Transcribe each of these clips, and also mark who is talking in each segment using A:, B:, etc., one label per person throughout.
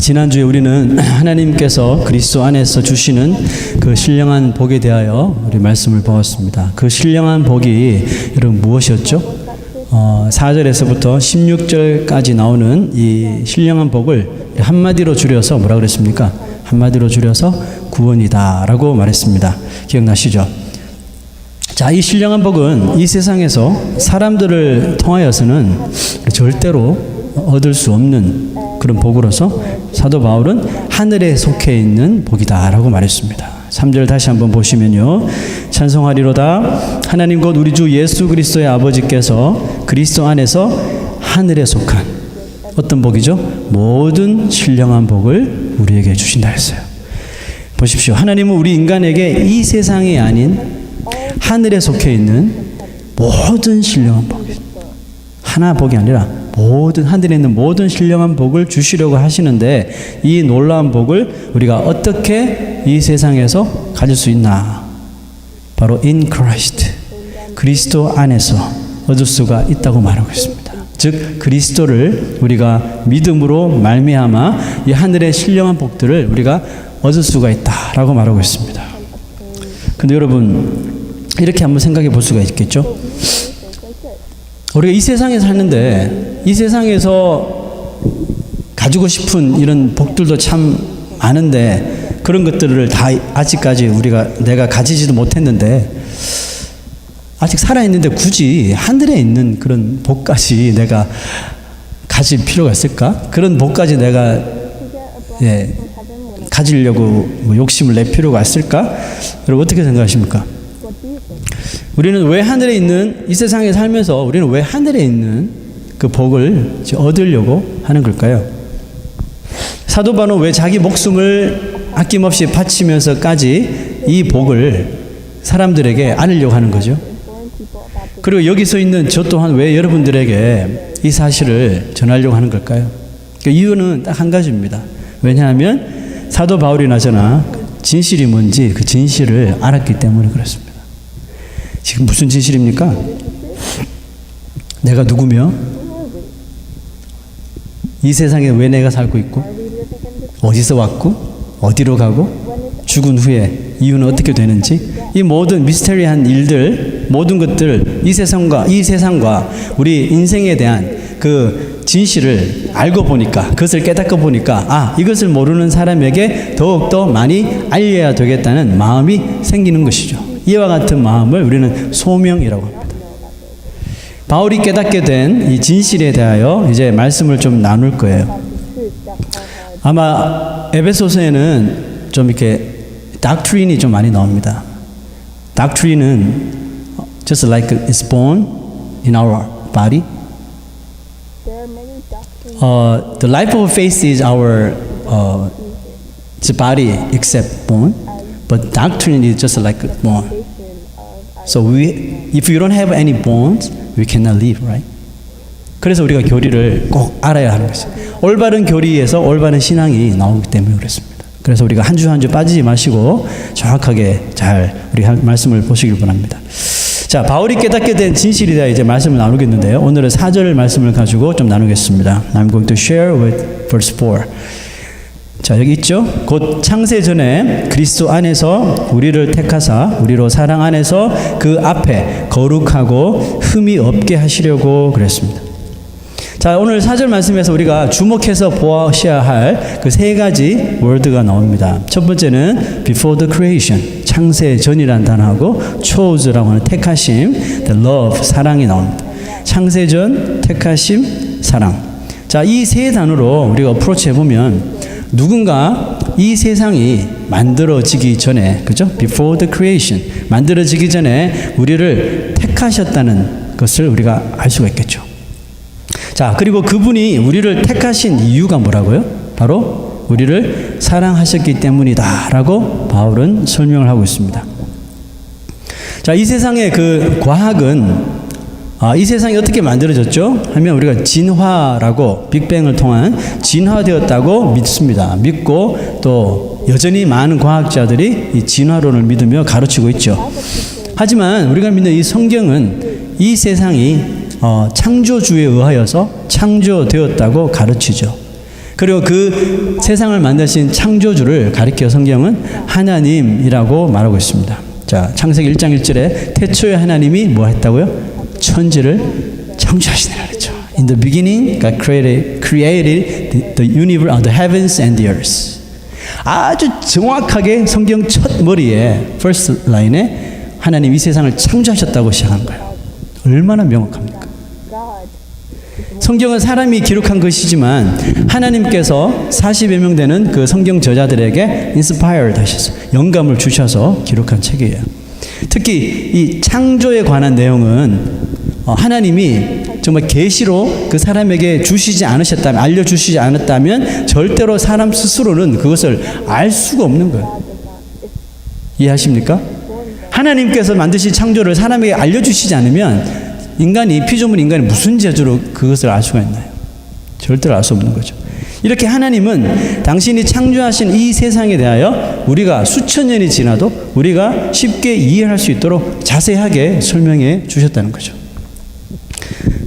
A: 지난주에 우리는 하나님께서 그리스도 안에서 주시는 그 신령한 복에 대하여 우리 말씀을 보았습니다. 그 신령한 복이 여러분 무엇이었죠? 4절에서부터 16절까지 나오는 이 신령한 복을 한마디로 줄여서 뭐라 그랬습니까? 한마디로 줄여서 구원이다 라고 말했습니다. 기억나시죠? 자, 이 신령한 복은 이 세상에서 사람들을 통하여서는 절대로 얻을 수 없는 그런 복으로서 사도 바울은 하늘에 속해 있는 복이다 라고 말했습니다. 3절 다시 한번 보시면요, 찬송하리로다 하나님 곧 우리 주 예수 그리스도의 아버지께서 그리스도 안에서 하늘에 속한 어떤 복이죠? 모든 신령한 복을 우리에게 주신다 했어요. 보십시오. 하나님은 우리 인간에게 이 세상이 아닌 하늘에 속해 있는 모든 신령한 복, 하나 복이 아니라 모든 하늘에 있는 모든 신령한 복을 주시려고 하시는데, 이 놀라운 복을 우리가 어떻게 이 세상에서 가질 수 있나? 바로 in Christ, 그리스도 안에서 얻을 수가 있다고 말하고 있습니다. 즉 그리스도를 우리가 믿음으로 말미암아 이 하늘의 신령한 복들을 우리가 얻을 수가 있다라고 말하고 있습니다. 근데 여러분, 이렇게 한번 생각해 볼 수가 있겠죠? 우리가 이 세상에 사는데 이 세상에서 가지고 싶은 이런 복들도 참 많은데, 그런 것들을 다 아직까지 내가 가지지도 못했는데, 아직 살아있는데 굳이 하늘에 있는 그런 복까지 내가 가질 필요가 있을까? 그런 복까지 내가 가지려고 욕심을 낼 필요가 있을까? 여러분 어떻게 생각하십니까? 우리는 왜 하늘에 있는, 이 세상에 살면서 우리는 왜 하늘에 있는 그 복을 얻으려고 하는 걸까요? 사도 바울은 왜 자기 목숨을 아낌없이 바치면서까지 이 복을 사람들에게 안으려고 하는 거죠? 그리고 여기 서 있는 저 또한 왜 여러분들에게 이 사실을 전하려고 하는 걸까요? 그 이유는 딱 한 가지입니다. 왜냐하면 사도 바울이나 저나 진실이 뭔지 그 진실을 알았기 때문에 그렇습니다. 지금 무슨 진실입니까? 내가 누구며 이 세상에 왜 내가 살고 있고 어디서 왔고 어디로 가고 죽은 후에 이유는 어떻게 되는지, 이 모든 미스테리한 일들, 모든 것들, 이 세상과 우리 인생에 대한 그 진실을 알고 보니까, 그것을 깨닫고 보니까 이것을 모르는 사람에게 더욱더 많이 알려야 되겠다는 마음이 생기는 것이죠. 이와 같은 마음을 우리는 소명이라고 합니다. 바울이 깨닫게 된 이 진실에 대하여 이제 말씀을 좀 나눌 거예요. 아마 에베소서에는 좀 이렇게 doctrine이 좀 많이 나옵니다. doctrine은 just like it's born in our body. The life of faith is our body except bone, but doctrine is just like bone. So if you don't have any bones, we cannot live, right? 그래서 우리가 교리를 꼭 알아야 하는 것이죠. 올바른 교리에서 올바른 신앙이 나오기 때문에 그렇습니다. 그래서 우리가 한 주 한 주 빠지지 마시고 정확하게 잘 우리 말씀을 보시길 바랍니다. 자, 바울이 깨닫게 된 진실에 대해 이제 말씀을 나누겠는데요. 오늘은 4절 말씀을 가지고 좀 나누겠습니다. I'm going to share with verse 4. 자, 여기 있죠. 곧 창세 전에 그리스도 안에서 우리를 택하사 우리로 사랑 안에서 그 앞에 거룩하고 흠이 없게 하시려고 그랬습니다. 자, 오늘 4절 말씀에서 우리가 주목해서 보아셔야 할 그 세 가지 월드가 나옵니다. 첫 번째는 before the creation, 창세 전이라는 단어하고 chose라고 하는 택하심, the love, 사랑이 나옵니다. 창세 전, 택하심, 사랑. 자, 이 세 단어로 우리가 어프로치 해보면 누군가 이 세상이 만들어지기 전에, 그죠? before the creation, 만들어지기 전에 우리를 택하셨다는 것을 우리가 알 수가 있겠죠. 자, 그리고 그분이 우리를 택하신 이유가 뭐라고요? 바로 우리를 사랑하셨기 때문이다 라고 바울은 설명을 하고 있습니다. 자, 이 세상의 그 과학은 이 세상이 어떻게 만들어졌죠? 하면 우리가 진화라고, 빅뱅을 통한 진화되었다고 믿습니다. 믿고 또 여전히 많은 과학자들이 이 진화론을 믿으며 가르치고 있죠. 하지만 우리가 믿는 이 성경은 이 세상이 창조주에 의하여서 창조되었다고 가르치죠. 그리고 그 세상을 만드신 창조주를 가리켜 성경은 하나님이라고 말하고 있습니다. 자, 창세기 1장 1절에 태초에 하나님이 뭐 했다고요? 천지를 창조하시니라 그랬죠. In the beginning, God created the universe, the heavens and the earth. 아주 정확하게 성경 첫 머리에 first line에 하나님 이 세상을 창조하셨다고 시작한 거예요. 얼마나 명확합니까? 성경은 사람이 기록한 것이지만 하나님께서 40여 명 되는 그 성경 저자들에게 inspired 하셔서 영감을 주셔서 기록한 책이에요. 특히 이 창조에 관한 내용은 하나님이 정말 계시로 그 사람에게 주시지 않으셨다면, 알려주시지 않았다면 절대로 사람 스스로는 그것을 알 수가 없는 거예요. 이해하십니까? 하나님께서 만드신 창조를 사람에게 알려주시지 않으면 인간이, 피조물 인간이 무슨 재주로 그것을 알 수가 있나요? 절대로 알 수 없는 거죠. 이렇게 하나님은 당신이 창조하신 이 세상에 대하여 우리가 수천 년이 지나도 우리가 쉽게 이해할 수 있도록 자세하게 설명해 주셨다는 거죠.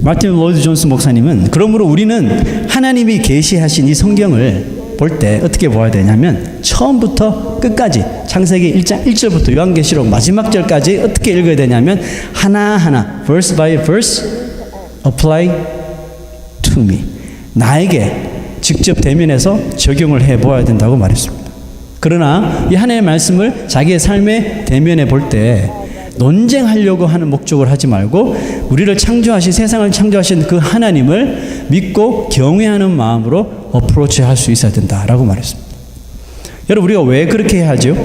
A: 마틴 로이드 존스 목사님은 그러므로 우리는 하나님이 계시하신 이 성경을 볼 때 어떻게 보아야 되냐면 처음부터 끝까지 창세기 1장 1절부터 요한계시록 마지막 절까지 어떻게 읽어야 되냐면 하나하나 verse by verse apply to me, 나에게 직접 대면해서 적용을 해보아야 된다고 말했습니다. 그러나 이 하나님의 말씀을 자기의 삶에 대면해 볼 때 논쟁하려고 하는 목적을 하지 말고 우리를 창조하신, 세상을 창조하신 그 하나님을 믿고 경외하는 마음으로 어프로치할 수 있어야 된다라고 말했습니다. 여러분, 우리가 왜 그렇게 해야 하죠?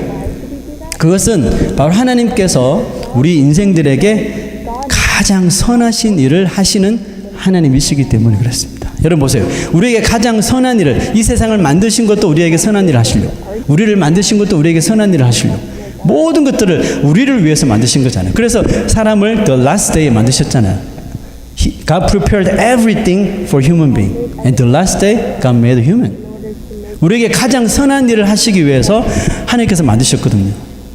A: 그것은 바로 하나님께서 우리 인생들에게 가장 선하신 일을 하시는 하나님이시기 때문에 그렇습니다. 여러분 보세요. 우리에게 가장 선한 일을, 이 세상을 만드신 것도 우리에게 선한 일을 하시려고, 우리를 만드신 것도 우리에게 선한 일을 하시려고, 모든 것들을 우리를 위해서 만드신 거잖아요. 그래서 사람을 the last day에 만드셨잖아요. God prepared everything for human being, and the last day God made human. 우리에게 가장 선한 일을 하시기 위해서 하나님께서 만드셨거든요.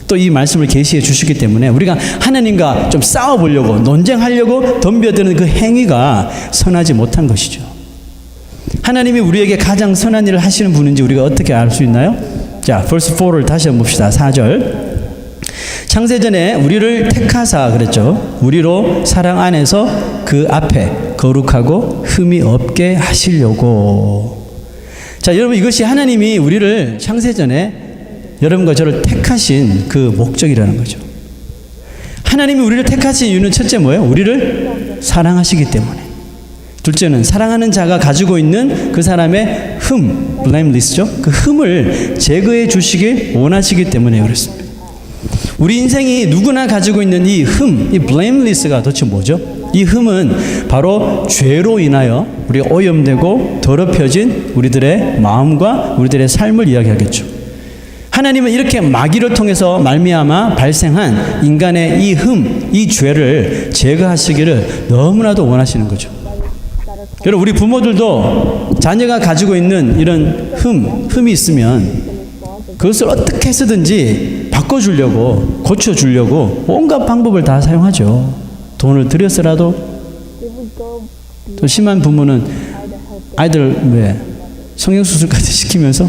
A: 또 이 말씀을 계시해 주시기 때문에 우리가 하나님과 좀 싸워보려고, 논쟁하려고 덤벼드는 그 행위가 선하지 못한 것이죠. 하나님이 우리에게 가장 선한 일을 하시는 분인지 우리가 어떻게 알 수 있나요? 자, verse 4를 다시 한번 봅시다. 4절. 창세전에 우리를 택하사 그랬죠. 우리로 사랑 안에서 그 앞에 거룩하고 흠이 없게 하시려고. 자, 여러분, 이것이 하나님이 우리를 창세전에 여러분과 저를 택하신 그 목적이라는 거죠. 하나님이 우리를 택하신 이유는 첫째 뭐예요? 우리를 사랑하시기 때문에. 둘째는 사랑하는 자가 가지고 있는 그 사람의 흠, blameless죠. 그 흠을 제거해 주시길 원하시기 때문에 그렇습니다. 우리 인생이 누구나 가지고 있는 이 흠, 이 blameless가 도대체 뭐죠? 이 흠은 바로 죄로 인하여 우리가 오염되고 더럽혀진 우리들의 마음과 우리들의 삶을 이야기하겠죠. 하나님은 이렇게 마귀를 통해서 말미암아 발생한 인간의 이 흠, 이 죄를 제거하시기를 너무나도 원하시는 거죠. 여러분, 우리 부모들도 자녀가 가지고 있는 이런 흠이 있으면 그것을 어떻게 해서든지 바꿔주려고, 고쳐주려고 온갖 방법을 다 사용하죠. 돈을 들여서라도. 또 심한 부모는 아이들 성형수술까지 시키면서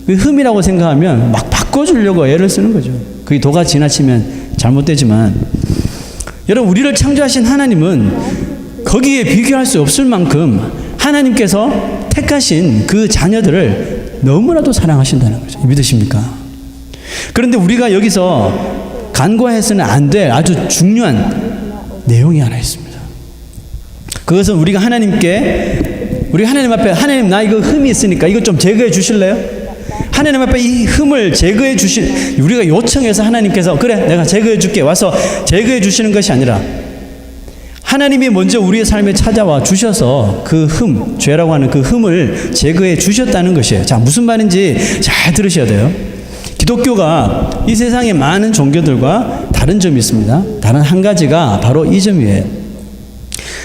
A: 그 흠이라고 생각하면 막 바꿔주려고 애를 쓰는 거죠. 그게 도가 지나치면 잘못되지만, 여러분, 우리를 창조하신 하나님은 거기에 비교할 수 없을 만큼 하나님께서 택하신 그 자녀들을 너무나도 사랑하신다는 거죠. 믿으십니까? 그런데 우리가 여기서 간과해서는 안 될 아주 중요한 내용이 하나 있습니다. 그것은 우리가 하나님 앞에, 하나님, 나 이거 흠이 있으니까 이거 좀 제거해 주실래요? 하나님 앞에 이 흠을 제거해 우리가 요청해서 하나님께서 그래, 내가 제거해 줄게, 와서 제거해 주시는 것이 아니라 하나님이 먼저 우리의 삶에 찾아와 주셔서 그 흠, 죄라고 하는 그 흠을 제거해 주셨다는 것이에요. 자, 무슨 말인지 잘 들으셔야 돼요. 기독교가 이 세상의 많은 종교들과 다른 점이 있습니다. 다른 한 가지가 바로 이 점이에요.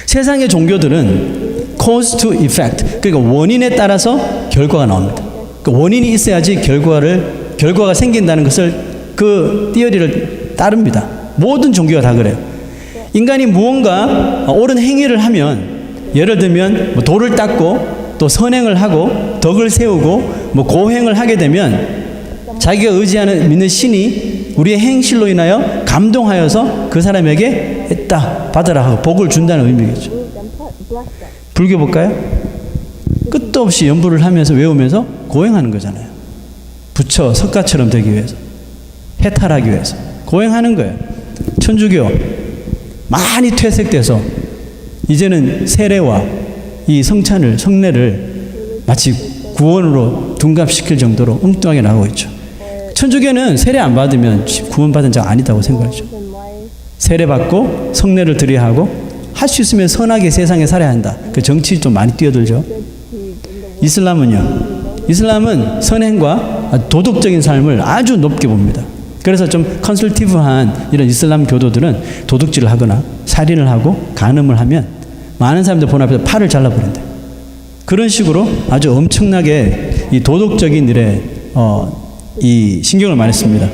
A: 세상의 종교들은 cause to effect, 그러니까 원인에 따라서 결과가 나옵니다. 그 원인이 있어야지 결과가 생긴다는 것을, 그 티어리를 따릅니다. 모든 종교가 다 그래요. 인간이 무언가 옳은 행위를 하면, 예를 들면 돌을 닦고 또 선행을 하고 덕을 세우고 뭐 고행을 하게 되면 자기가 의지하는 믿는 신이 우리의 행실로 인하여 감동하여서 그 사람에게 했다 받아라 하고 복을 준다는 의미겠죠. 불교 볼까요? 끝도 없이 연부를 하면서 외우면서 고행하는 거잖아요. 부처 석가처럼 되기 위해서, 해탈하기 위해서 고행하는 거예요. 천주교 많이 퇴색돼서 이제는 세례와 이 성례를 마치 구원으로 둔갑시킬 정도로 엉뚱하게 나오고 있죠. 천주교는 세례 안 받으면 구원받은 자가 아니다고 생각하죠. 세례 받고 성례를 드려야 하고 할 수 있으면 선하게 세상에 살아야 한다. 그 정치 좀 많이 뛰어들죠. 이슬람은요. 이슬람은 선행과 도덕적인 삶을 아주 높게 봅니다. 그래서 좀 컨설티브한 이런 이슬람 교도들은 도둑질을 하거나 살인을 하고 간음을 하면 많은 사람들 본 앞에서 팔을 잘라버린다. 그런 식으로 아주 엄청나게 이 도덕적인 일에 이 신경을 많이 씁니다.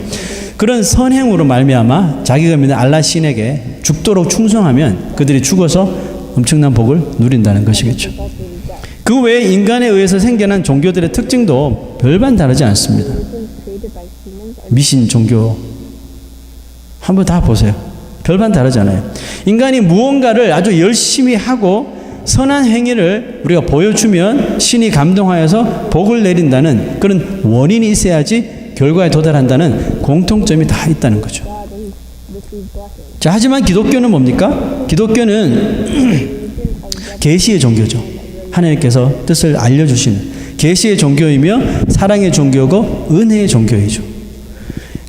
A: 그런 선행으로 말미암아 자기가 믿는 알라 신에게 죽도록 충성하면 그들이 죽어서 엄청난 복을 누린다는 것이겠죠. 그 외에 인간에 의해서 생겨난 종교들의 특징도 별반 다르지 않습니다. 미신 종교 한번 다 보세요. 별반 다르잖아요. 인간이 무언가를 아주 열심히 하고 선한 행위를 우리가 보여주면 신이 감동하여서 복을 내린다는 그런 원인이 있어야지 결과에 도달한다는 공통점이 다 있다는 거죠. 자, 하지만 기독교는 뭡니까? 기독교는 계시의 종교죠. 하나님께서 뜻을 알려주시는 계시의 종교이며 사랑의 종교고 은혜의 종교이죠.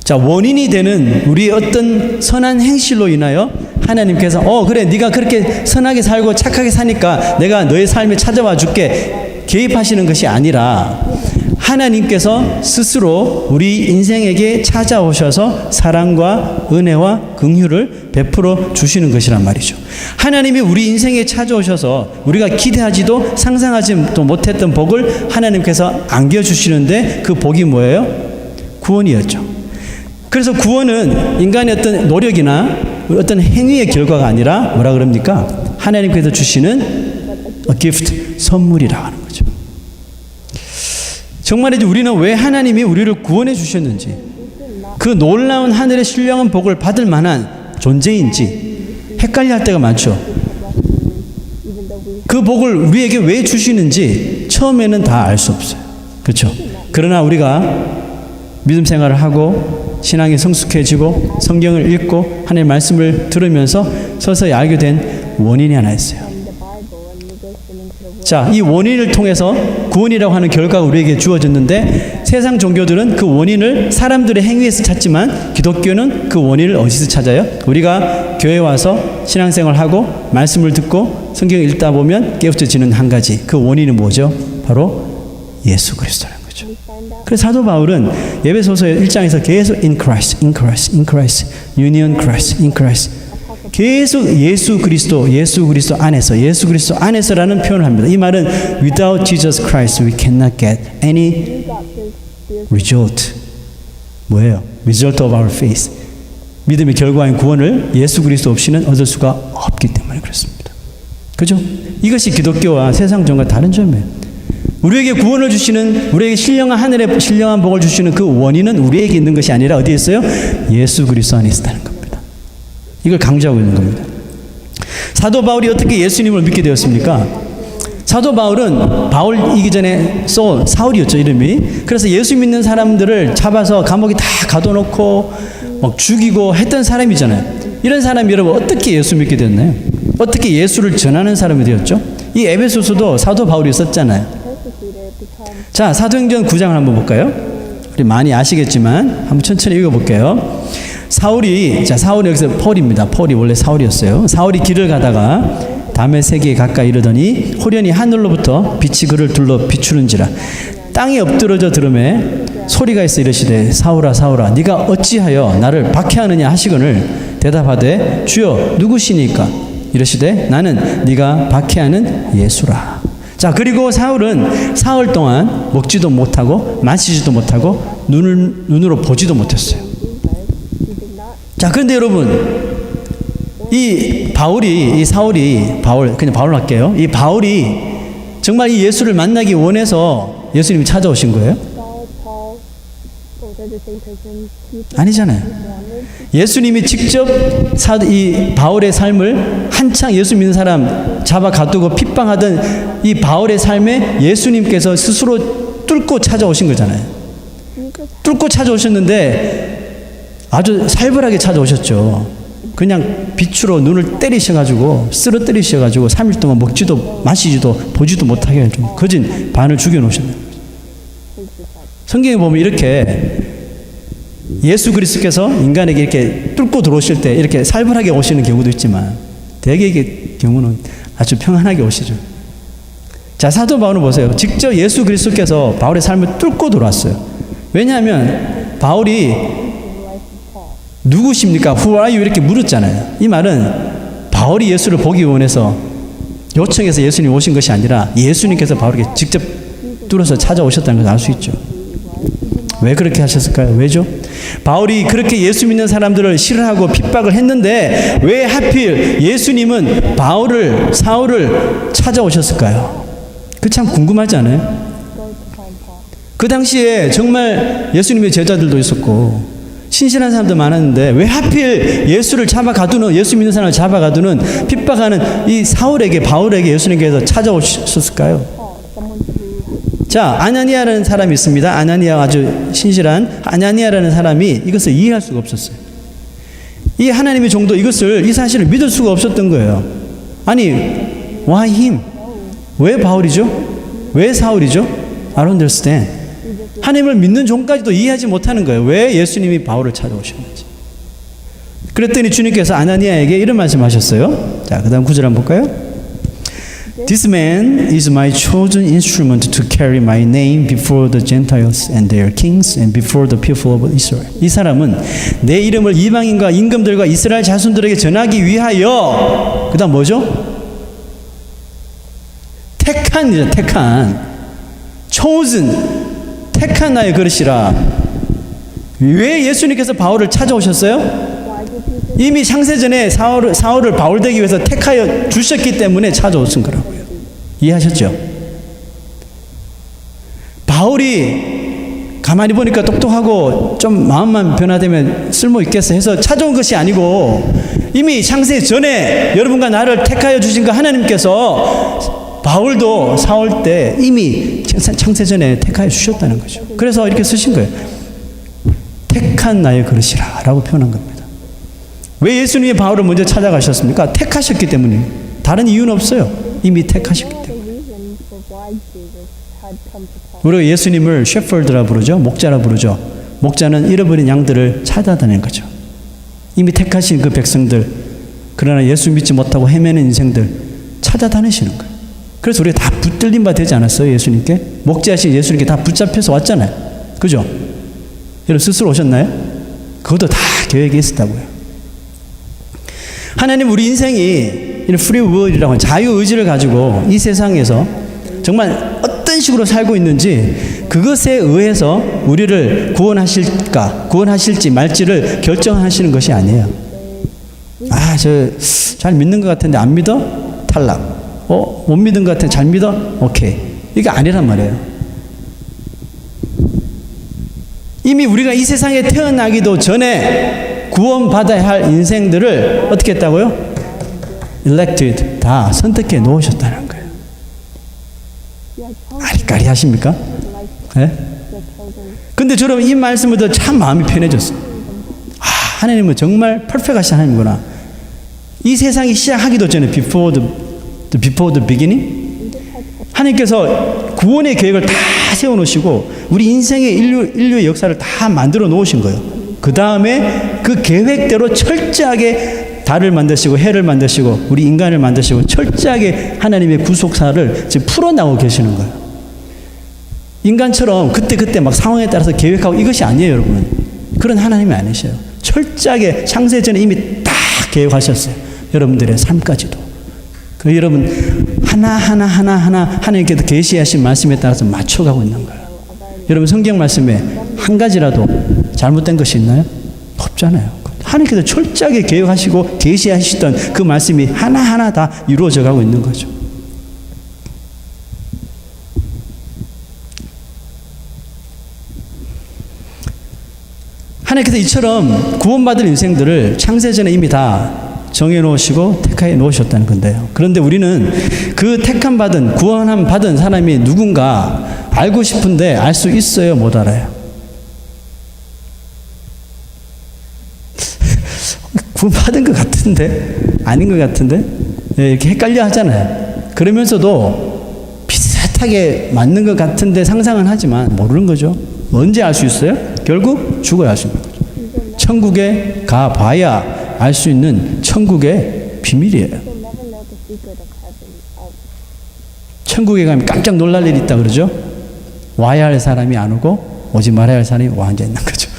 A: 자, 원인이 되는 우리의 어떤 선한 행실로 인하여 하나님께서 그래 네가 그렇게 선하게 살고 착하게 사니까 내가 너의 삶에 찾아와 줄게 개입하시는 것이 아니라 하나님께서 스스로 우리 인생에게 찾아오셔서 사랑과 은혜와 긍휼을 베풀어 주시는 것이란 말이죠. 하나님이 우리 인생에 찾아오셔서 우리가 기대하지도 상상하지도 못했던 복을 하나님께서 안겨주시는데 그 복이 뭐예요? 구원이었죠. 그래서 구원은 인간의 어떤 노력이나 어떤 행위의 결과가 아니라 뭐라 그럽니까? 하나님께서 주시는 a gift, 선물이라고 하는 거죠. 정말이지 우리는 왜 하나님이 우리를 구원해 주셨는지, 그 놀라운 하늘의 신령한 복을 받을 만한 존재인지 헷갈려 할 때가 많죠. 그 복을 우리에게 왜 주시는지 처음에는 다 알 수 없어요. 그렇죠? 그러나 우리가 믿음 생활을 하고 신앙이 성숙해지고 성경을 읽고 하나님의 말씀을 들으면서 서서히 알게 된 원인이 하나 있어요. 자, 이 원인을 통해서 구원이라고 하는 결과가 우리에게 주어졌는데 세상 종교들은 그 원인을 사람들의 행위에서 찾지만 기독교는 그 원인을 어디서 찾아요? 우리가 교회 와서 신앙생활하고 말씀을 듣고 성경을 읽다 보면 깨우쳐지는 한 가지, 그 원인은 뭐죠? 바로 예수 그리스도라는 거죠. 그래서 사도 바울은 에베소서 1장에서 계속 in Christ, in Christ, in Christ, union Christ, in Christ 계속 예수 그리스도 안에서라는 표현을 합니다. 이 말은 without Jesus Christ we cannot get any result. 뭐예요? result of our faith. 믿음의 결과인 구원을 예수 그리스도 없이는 얻을 수가 없기 때문에 그렇습니다. 그죠? 이것이 기독교와 세상 종과 다른 점이에요. 우리에게 구원을 주시는, 우리에게 신령한 하늘의 신령한 복을 주시는 그 원인은 우리에게 있는 것이 아니라 어디에 있어요? 예수 그리스도 안에 있다는 겁니다. 이걸 강조하고 있는 겁니다. 사도 바울이 어떻게 예수님을 믿게 되었습니까? 사도 바울은 바울이기 전에 사울이었죠, 이름이. 그래서 예수 믿는 사람들을 잡아서 감옥에 다 가둬놓고 막 죽이고 했던 사람이잖아요. 이런 사람이 여러분 어떻게 예수 믿게 됐나요? 어떻게 예수를 전하는 사람이 되었죠? 이 에베소서도 사도 바울이 썼잖아요. 자, 사도행전 9장을 한번 볼까요? 우리 많이 아시겠지만 한번 천천히 읽어볼게요. 사울은 여기서 폴입니다. 폴이 원래 사울이었어요. 사울이 길을 가다가 다메섹에 가까이 이르더니 호련히 하늘로부터 빛이 그를 둘러 비추는지라. 땅에 엎드러져 들음에 소리가 있어 이르시되 사울아 사울아 네가 어찌하여 나를 박해하느냐 하시거늘 대답하되 주여 누구시니까 이르시되 나는 네가 박해하는 예수라. 자, 그리고 사울은 사흘 동안 먹지도 못하고 마시지도 못하고 눈으로 보지도 못했어요. 자, 그런데 여러분, 이 바울로 할게요. 이 바울이 정말 이 예수를 만나기 원해서 예수님이 찾아오신 거예요?
B: Saul, Paul, they're the same person. Peter,
A: 아니잖아요. 예수님이 직접 이 바울의 삶을 한창 예수 믿는 사람 잡아 가두고 핍박하던 이 바울의 삶에 예수님께서 스스로 뚫고 찾아오신 거잖아요. 뚫고 찾아오셨는데 아주 살벌하게 찾아오셨죠. 그냥 빛으로 눈을 때리셔가지고 쓰러뜨리셔가지고 3일 동안 먹지도 마시지도 보지도 못하게 좀 거진 반을 죽여놓으셨네요. 성경에 보면 이렇게 예수 그리스도께서 인간에게 이렇게 뚫고 들어오실 때 이렇게 살벌하게 오시는 경우도 있지만 대개의 경우는 아주 평안하게 오시죠. 자, 사도 바울은 보세요. 직접 예수 그리스도께서 바울의 삶을 뚫고 들어왔어요. 왜냐하면 바울이 누구십니까? Who are you? 이렇게 물었잖아요. 이 말은 바울이 예수를 보기 원해서 요청해서 예수님이 오신 것이 아니라 예수님께서 바울에게 직접 뚫어서 찾아오셨다는 것을 알 수 있죠. 왜 그렇게 하셨을까요? 왜죠? 바울이 그렇게 예수 믿는 사람들을 싫어하고 핍박을 했는데 왜 하필 예수님은 사울을 찾아오셨을까요? 그 참 궁금하지 않아요? 그 당시에 정말 예수님의 제자들도 있었고 신실한 사람도 많았는데 왜 하필 예수를 예수 믿는 사람을 잡아 가두는 핍박하는 이 바울에게 예수님께서 찾아오셨을까요? 자, 아나니아라는 사람이 있습니다. 아나니아 아주 신실한 아나니아라는 사람이 이것을 이해할 수가 없었어요. 이 하나님의 종도 이 사실을 믿을 수가 없었던 거예요. 아니, why him? 왜 바울이죠? 왜 사울이죠? I don't understand. 하나님을 믿는 종까지도 이해하지 못하는 거예요. 왜 예수님이 바울을 찾아오셨는지. 그랬더니 주님께서 아나니아에게 이런 말씀하셨어요. 자, 그 다음 구절 한번 볼까요? This man is my chosen instrument to carry my name before the Gentiles and their kings and before the people of Israel. 이 사람은 내 이름을 이방인과 임금들과 이스라엘 자손들에게 전하기 위하여 그 다음 뭐죠? 택한 chosen 택한 나의 그릇이라. 왜 예수님께서 바울을 찾아오셨어요? 이미 창세전에 사울을 바울 되기 위해서 택하여 주셨기 때문에 찾아오신 거라고요. 이해하셨죠? 바울이 가만히 보니까 똑똑하고 좀 마음만 변화되면 쓸모 있겠어 해서 찾아온 것이 아니고 이미 창세전에 여러분과 나를 택하여 주신 그 하나님께서 바울도 사울 때 이미 창세전에 택하여 주셨다는 거죠. 그래서 이렇게 쓰신 거예요. 택한 나의 그릇이라 라고 표현한 겁니다. 왜 예수님이 바울을 먼저 찾아가셨습니까? 택하셨기 때문이에요. 다른 이유는 없어요. 이미 택하셨기 때문에. 우리가 예수님을 셰퍼드라 부르죠. 목자라 부르죠. 목자는 잃어버린 양들을 찾아다니는 거죠. 이미 택하신 그 백성들, 그러나 예수 믿지 못하고 헤매는 인생들 찾아다니시는 거예요. 그래서 우리가 다 붙들린 바 되지 않았어요? 예수님께? 목자하신 예수님께 다 붙잡혀서 왔잖아요. 그죠? 여러분 스스로 오셨나요? 그것도 다 계획이 있었다고요. 하나님 우리 인생이 이런 프리 will이라고 하는 자유의지를 가지고 이 세상에서 정말 어떤 식으로 살고 있는지 그것에 의해서 우리를 구원하실지 말지를 결정하시는 것이 아니에요. 저 잘 믿는 것 같은데 안 믿어? 탈락. 못 믿은 것 같은데 잘 믿어? 오케이. 이게 아니란 말이에요. 이미 우리가 이 세상에 태어나기도 전에 구원받아야 할 인생들을 어떻게 했다고요? elected, 다 선택해 놓으셨다는 거예요. 아리까리 하십니까? 네? 근데 저는 이 말씀을 듣고 참 마음이 편해졌어요. 하나님은 정말 퍼펙트하신 하나님이구나. 이 세상이 시작하기도 전에 before the beginning 하나님께서 구원의 계획을 다 세워놓으시고 우리 인생의 인류의 역사를 다 만들어 놓으신 거예요. 그 다음에 그 계획대로 철저하게 달을 만드시고 해를 만드시고 우리 인간을 만드시고 철저하게 하나님의 구속사를 지금 풀어나가고 계시는 거예요. 인간처럼 그때 막 상황에 따라서 계획하고 이것이 아니에요, 여러분. 그런 하나님이 아니셔요. 철저하게 창세전에 이미 다 계획하셨어요. 여러분들의 삶까지도. 그 여러분 하나하나 하나님께서 계시하신 말씀에 따라서 맞춰가고 있는 거예요. 여러분 성경 말씀에 한 가지라도 잘못된 것이 있나요? 없잖아요. 하나님께서 철저하게 계획하시고 계시하시던 그 말씀이 하나하나 다 이루어져 가고 있는 거죠. 하나님께서 이처럼 구원받을 인생들을 창세전에 이미 다 정해놓으시고 택해 놓으셨다는 건데요. 그런데 우리는 그 택함 받은, 구원함 받은 사람이 누군가 알고 싶은데 알 수 있어요? 못 알아요? 구원받은 것 같은데? 아닌 것 같은데? 네, 이렇게 헷갈려 하잖아요. 그러면서도 비슷하게 맞는 것 같은데 상상은 하지만 모르는 거죠. 언제 알 수 있어요? 결국 죽어야 알 수 있는 거죠. 천국에 가봐야 알 수 있는 천국의 비밀이에요.
B: You'll never know the secret of heaven.
A: 천국에 가면 깜짝 놀랄 일이 있다 그러죠. 와야 할 사람이 안 오고 오지 말아야 할 사람이 와 앉아 있는 거죠.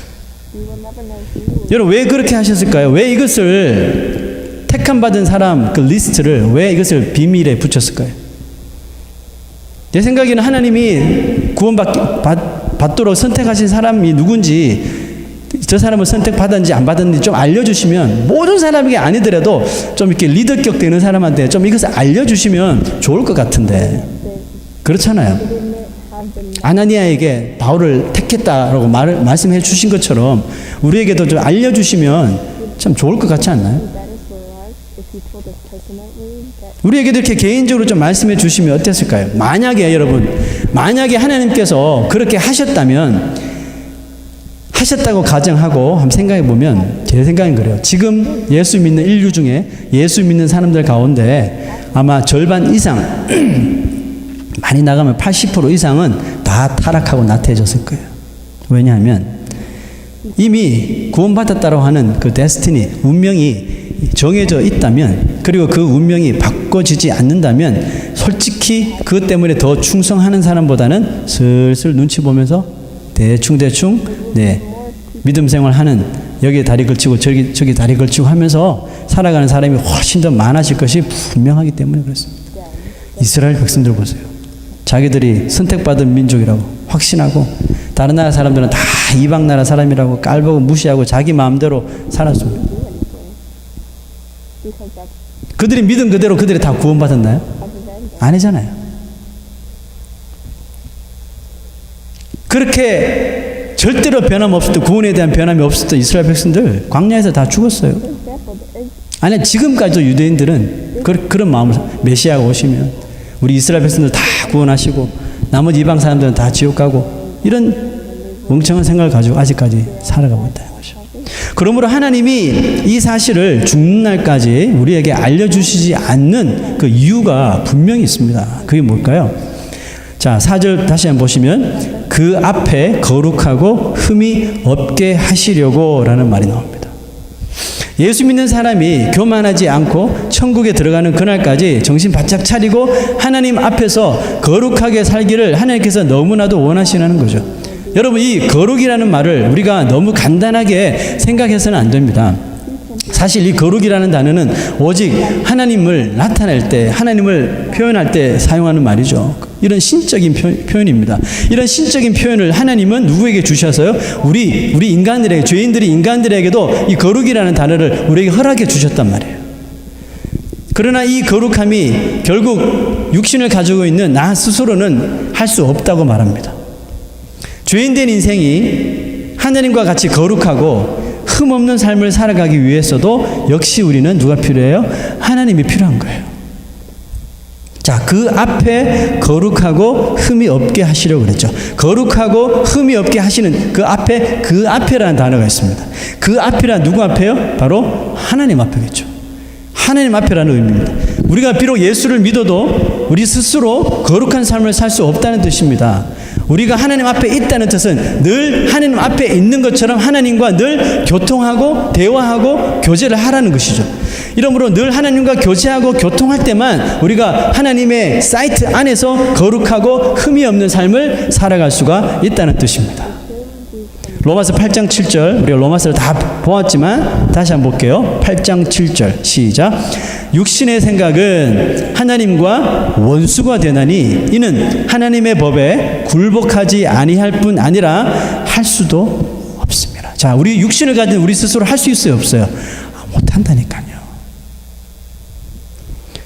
B: You will never know who.
A: 여러분 왜 그렇게 하셨을까요? 왜 이것을 택함 받은 사람 그 리스트를 왜 이것을 비밀에 붙였을까요? 내 생각에는 하나님이 구원받도록 선택하신 사람이 누군지, 저 사람을 선택받았는지 안 받았는지 좀 알려주시면, 모든 사람에게 아니더라도 좀 이렇게 리더격 되는 사람한테 좀 이것을 알려주시면 좋을 것 같은데 그렇잖아요. 아나니아에게 바울을 택했다라고 말씀해 주신 것처럼 우리에게도 좀 알려주시면 참 좋을 것 같지 않나요?
B: That is for us. If you told us personally that
A: 우리에게도 이렇게 개인적으로 좀 말씀해 주시면 어땠을까요? 만약에 여러분, 만약에 하나님께서 그렇게 하셨다고 가정하고 한번 생각해 보면, 제 생각은 그래요. 지금 예수 믿는 인류 중에 예수 믿는 사람들 가운데 아마 절반 이상 많이 나가면 80% 이상은 다 타락하고 나태해졌을 거예요. 왜냐하면 이미 구원받았다고 하는 그 데스티니, 운명이 정해져 있다면, 그리고 그 운명이 바꿔지지 않는다면 솔직히 그것 때문에 더 충성하는 사람보다는 슬슬 눈치 보면서 대충 네, 믿음 생활하는, 여기에 다리 걸치고 저기 다리 걸치고 하면서 살아가는 사람이 훨씬 더 많아질 것이 분명하기 때문에 그렇습니다. 이스라엘 백성들 보세요. 자기들이 선택받은 민족이라고 확신하고 다른 나라 사람들은 다 이방 나라 사람이라고 깔보고 무시하고 자기 마음대로 살았습니다.
B: because that's
A: 그들이 믿은 그대로 그들이 다 구원받았나요?
B: other than that.
A: 아니잖아요. 그렇게 절대로 변함없었던, 구원에 대한 변함이 없었던 이스라엘 백성들 광야에서 다 죽었어요.
B: For example, the
A: 아니 지금까지도 유대인들은 그런 마음을, 메시아가 오시면 우리 이스라엘 백성들 다 구원하시고 나머지 이방 사람들은 다 지옥 가고, 이런 멍청한 생각을 가지고 아직까지 살아가고 있다는 거죠. 그러므로 하나님이 이 사실을 죽는 날까지 우리에게 알려주시지 않는 그 이유가 분명히 있습니다. 그게 뭘까요? 자, 4절 다시 한번 보시면 그 앞에 거룩하고 흠이 없게 하시려고 라는 말이 나옵니다. 예수 믿는 사람이 교만하지 않고 천국에 들어가는 그날까지 정신 바짝 차리고 하나님 앞에서 거룩하게 살기를 하나님께서 너무나도 원하시는 거죠. 여러분, 이 거룩이라는 말을 우리가 너무 간단하게 생각해서는 안 됩니다. 사실 이 거룩이라는 단어는 오직 하나님을 나타낼 때, 하나님을 표현할 때 사용하는 말이죠. 이런 신적인 표현입니다. 이런 신적인 표현을 하나님은 누구에게 주셔서요? 우리 인간들에게, 죄인들이 인간들에게도 이 거룩이라는 단어를 우리에게 허락해 주셨단 말이에요. 그러나 이 거룩함이 결국 육신을 가지고 있는 나 스스로는 할 수 없다고 말합니다. 죄인된 인생이 하나님과 같이 거룩하고 흠없는 삶을 살아가기 위해서도 역시 우리는 누가 필요해요? 하나님이 필요한 거예요. 자, 그 앞에 거룩하고 흠이 없게 하시려고 그랬죠. 거룩하고 흠이 없게 하시는 그 앞에라는 단어가 있습니다. 그 앞이란 누구 앞에요? 바로 하나님 앞이겠죠. 하나님 앞이라는 의미입니다. 우리가 비록 예수를 믿어도 우리 스스로 거룩한 삶을 살 수 없다는 뜻입니다. 우리가 하나님 앞에 있다는 뜻은 늘 하나님 앞에 있는 것처럼 하나님과 늘 교통하고 대화하고 교제를 하라는 것이죠. 이러므로 늘 하나님과 교제하고 교통할 때만 우리가 하나님의 사이트 안에서 거룩하고 흠이 없는 삶을 살아갈 수가 있다는 뜻입니다. 로마서 8장 7절, 우리가 로마서를 다 보았지만 다시 한번 볼게요. 8장 7절 시작. 육신의 생각은 하나님과 원수가 되나니 이는 하나님의 법에 굴복하지 아니할 뿐 아니라 할 수도 없습니다. 자, 우리 육신을 가진 우리 스스로 할 수 있어요, 없어요? 못한다니까요.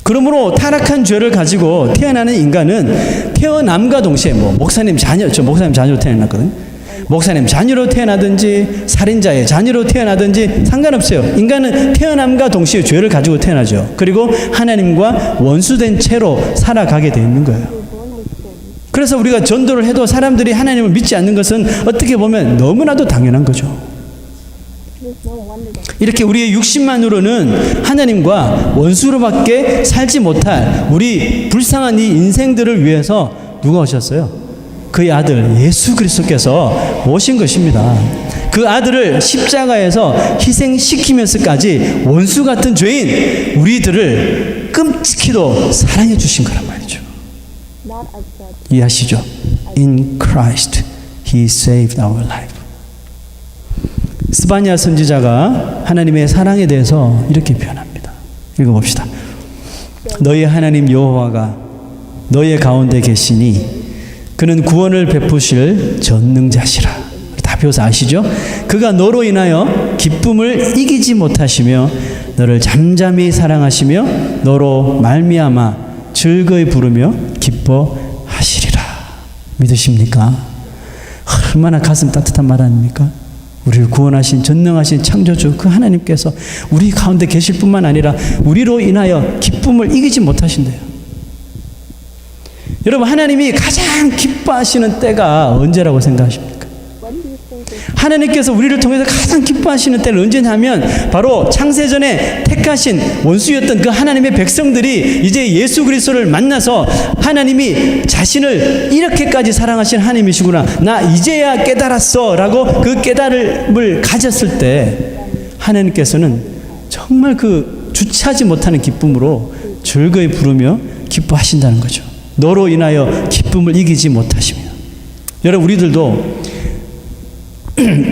A: 그러므로 타락한 죄를 가지고 태어나는 인간은 태어남과 동시에 목사님 자녀로 태어났거든요. 목사님 자녀로 태어나든지 살인자의 자녀로 태어나든지 상관없어요. 인간은 태어남과 동시에 죄를 가지고 태어나죠. 그리고 하나님과 원수된 채로 살아가게 되어 있는 거예요.
B: We're born with sin.
A: 그래서 우리가 전도를 해도 사람들이 하나님을 믿지 않는 것은 어떻게 보면 너무나도 당연한 거죠.
B: There's no wonder that
A: 이렇게 우리의 육신만으로는 하나님과 원수로밖에 살지 못할 우리 불쌍한 이 인생들을 위해서 누가 오셨어요? 그의 아들 예수 그리스도께서 오신 것입니다. 그 아들을 십자가에서 희생시키면서까지 원수 같은 죄인 우리들을 끔찍히도 사랑해 주신 거란 말이죠.
B: not as such.
A: 이해하시죠? In Christ He saved our life. 스바냐 선지자가 하나님의 사랑에 대해서 이렇게 표현합니다. 읽어봅시다. 너희 하나님 여호와가 너희 가운데 계시니 그는 구원을 베푸실 전능자시라. 다 배워서 아시죠? 그가 너로 인하여 기쁨을 이기지 못하시며 너를 잠잠히 사랑하시며 너로 말미암아 즐거이 부르며 기뻐하시리라. 믿으십니까? 얼마나 가슴 따뜻한 말 아닙니까? 우리를 구원하신 전능하신 창조주 그 하나님께서 우리 가운데 계실 뿐만 아니라 우리로 인하여 기쁨을 이기지 못하신대요. 여러분, 하나님이 가장 기뻐하시는 때가 언제라고 생각하십니까?
B: When do you think is
A: 하나님께서 우리를 통해서 가장 기뻐하시는 때는 언제냐면 바로 창세전에 택하신 원수였던 그 하나님의 백성들이 이제 예수 그리스도를 만나서 하나님이 자신을 이렇게까지 사랑하신 하나님이시구나, 나 이제야 깨달았어 라고 그 깨달음을 가졌을 때 하나님께서는 정말 그 주체하지 못하는 기쁨으로 즐거이 부르며 기뻐하신다는 거죠. 너로 인하여 기쁨을 이기지 못하시며. 여러분, 우리들도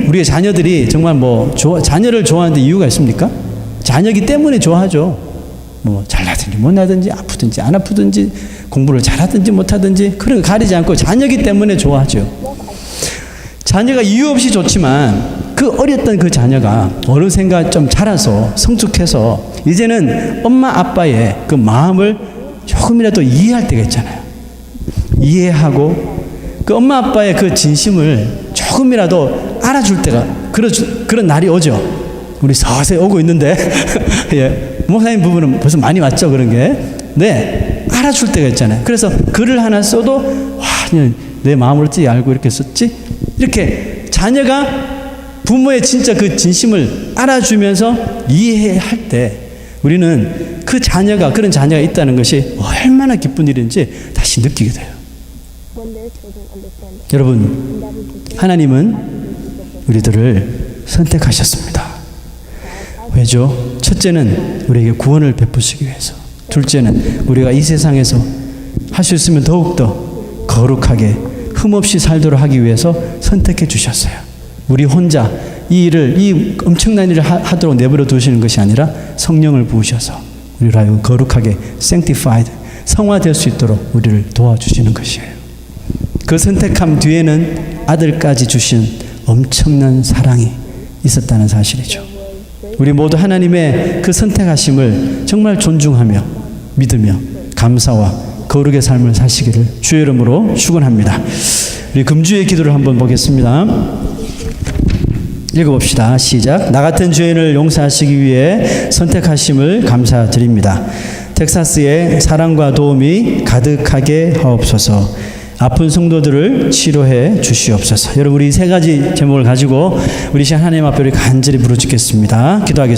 A: 우리의 자녀들이 정말 자녀를 좋아하는데 이유가 있습니까? 자녀기 때문에 좋아하죠. 잘나든지 못나든지 아프든지 안 아프든지 공부를 잘하든지 못하든지 그런 거 가리지 않고 자녀기 때문에 좋아하죠. 자녀가 이유 없이 좋지만 그 어렸던 그 자녀가 어느샌가 좀 자라서 성숙해서 이제는 엄마 아빠의 그 마음을 조금이라도 이해할 때가 있잖아요. 이해하고 그 엄마 아빠의 그 진심을 조금이라도 알아줄 때가 그런 날이 오죠. 우리 서서히 오고 있는데 예, 목사님 부부는 벌써 많이 왔죠, 그런 게. 네, 알아줄 때가 있잖아요. 그래서 글을 하나 써도 와, 내 마음을 어찌 알고 이렇게 썼지? 이렇게 자녀가 부모의 진짜 그 진심을 알아주면서 이해할 때 우리는 그 자녀가, 그런 자녀가 있다는 것이 얼마나 기쁜 일인지 다시 느끼게 돼요.
B: when their children understand it.
A: 여러분,
B: And that is the same.
A: 하나님은 우리들을 선택하셨습니다. 왜죠? 첫째는 우리에게 구원을 베푸시기 위해서, 둘째는 우리가 이 세상에서 할 수 있으면 더욱더 거룩하게 흠없이 살도록 하기 위해서 선택해 주셨어요. 우리 혼자 이 엄청난 일을 하도록 내버려 두시는 것이 아니라 성령을 부으셔서 우리를 하여금 거룩하게 sanctified, 성화될 수 있도록 우리를 도와주시는 것이에요. 그 선택함 뒤에는 아들까지 주신 엄청난 사랑이 있었다는 사실이죠. 우리 모두 하나님의 그 선택하심을 정말 존중하며 믿으며 감사와 거룩의 삶을 사시기를 주의 이름으로 축원합니다. 우리 금주의 기도를 한번 보겠습니다. 읽어봅시다. 시작. 나 같은 죄인을 용서하시기 위해 선택하심을 감사드립니다. 텍사스의 사랑과 도움이 가득하게 하옵소서. 아픈 성도들을 치료해 주시옵소서. 여러분, 우리 세 가지 제목을 가지고 우리 시간 하나님 앞에 우리 간절히 부르짖겠습니다. 기도하겠습니다.